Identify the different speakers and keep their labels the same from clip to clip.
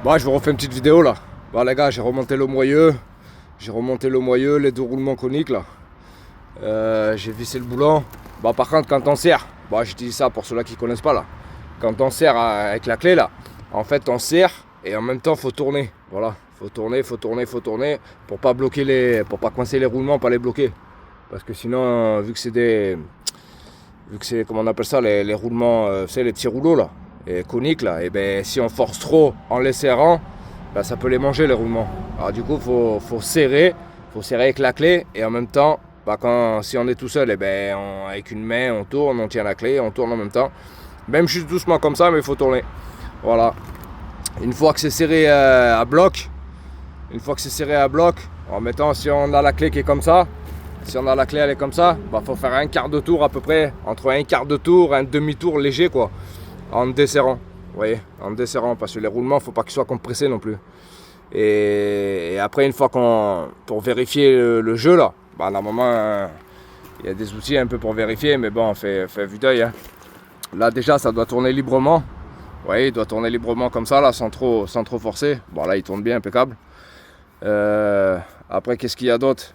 Speaker 1: Bah, je vous refais une petite vidéo là. Bah, les gars, j'ai remonté le moyeu. Les deux roulements coniques là. J'ai vissé le boulon. Bah, par contre, quand on serre, bah, je dis ça pour ceux-là qui connaissent pas là. Quand on serre avec la clé là, en fait, on serre et en même temps, faut tourner. Voilà, faut tourner pour pas bloquer pour pas coincer les roulements, pas les bloquer. Parce que sinon, vu que c'est comment on appelle ça, les roulements, vous savez, les petits rouleaux là, et coniques là, et ben si on force trop en les serrant, ben, ça peut les manger les roulements. Alors du coup, faut serrer avec la clé et en même temps, ben, si on est tout seul, et ben avec une main on tourne, on tient la clé, on tourne en même temps. Même juste doucement comme ça, mais il faut tourner. Voilà. Une fois que c'est serré à bloc, en mettant, si on a la clé qui est comme ça. Si on a la clé, elle est comme ça, bah faut faire un quart de tour à peu près, entre un quart de tour et un demi-tour léger quoi, en desserrant. Vous voyez, en desserrant, parce que les roulements, faut pas qu'ils soient compressés non plus. Et après, une fois pour vérifier le jeu là, bah normalement, il y a des outils un peu pour vérifier, mais bon, fait vue d'œil. Hein. Là déjà, ça doit tourner librement. Vous voyez, il doit tourner librement comme ça là, sans trop forcer. Bon là, il tourne bien, impeccable. Après, qu'est-ce qu'il y a d'autre?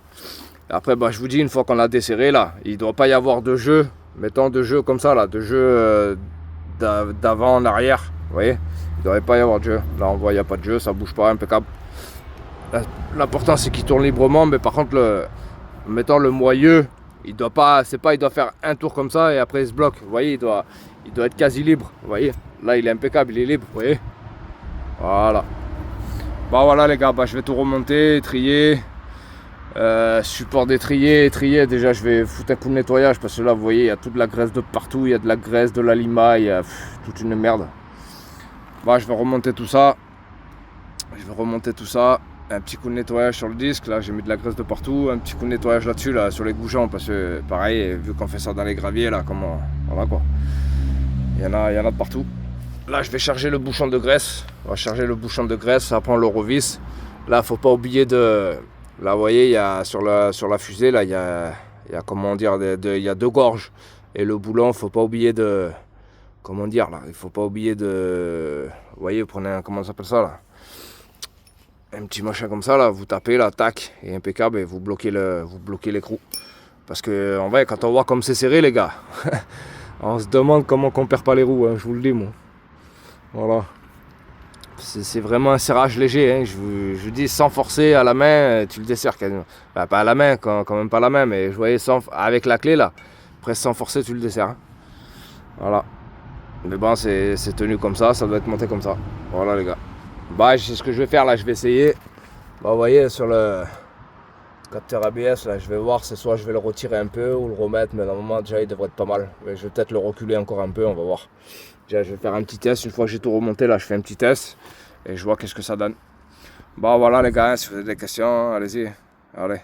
Speaker 1: Après, bah, je vous dis, une fois qu'on l'a desserré, là, il ne doit pas y avoir de jeu, mettons de jeu comme ça, là, de jeu d'avant en arrière, vous voyez, il ne devrait pas y avoir de jeu. Là, on voit, il n'y a pas de jeu, ça bouge pas, impeccable. L'important, c'est qu'il tourne librement, mais par contre, mettons le moyeu, il doit faire un tour comme ça et après il se bloque, vous voyez, il doit être quasi libre, vous voyez. Là, il est impeccable, il est libre, vous voyez. Voilà. Bah voilà les gars, bah, je vais tout remonter, trier. Support d'étrier, déjà je vais foutre un coup de nettoyage parce que là vous voyez il y a toute la graisse de partout, il y a de la graisse, de l'alima, il y a toute une merde. Bah je vais remonter tout ça, un petit coup de nettoyage sur le disque, là j'ai mis de la graisse de partout, un petit coup de nettoyage là-dessus, là sur les goujons parce que pareil, vu qu'on fait ça dans les graviers là, voilà quoi, il y en a de partout. Là je vais charger le bouchon de graisse, après on le revisse. Là faut pas oublier là, vous voyez, il y a sur la fusée, là, il y a comment dire, il y a deux gorges. Et le boulon, faut pas oublier comment dire, là, il faut pas oublier vous voyez, vous prenez comment ça s'appelle ça, là, un petit machin comme ça, là, vous tapez, là, tac, et impeccable, et vous bloquez l'écrou. Parce que, en vrai, quand on voit comme c'est serré, les gars, on se demande comment qu'on perd pas les roues, hein, je vous le dis, moi. Voilà. C'est vraiment un serrage léger, hein. Je vous dis sans forcer à la main, tu le desserres quasiment. Bah, pas à la main, quand même pas à la main, mais je voyais avec la clé là, presque sans forcer tu le desserres. Hein. Voilà. Mais bon, c'est tenu comme ça doit être monté comme ça. Voilà les gars. Bah c'est ce que je vais faire là, je vais essayer. Bah vous voyez sur le capteur ABS là, je vais voir, c'est soit je vais le retirer un peu ou le remettre, mais normalement déjà il devrait être pas mal. Mais je vais peut-être le reculer encore un peu, on va voir. Déjà, je vais faire un petit test, une fois que j'ai tout remonté là, je fais un petit test et je vois qu'est-ce que ça donne. Bon voilà les gars, si vous avez des questions, allez-y, allez.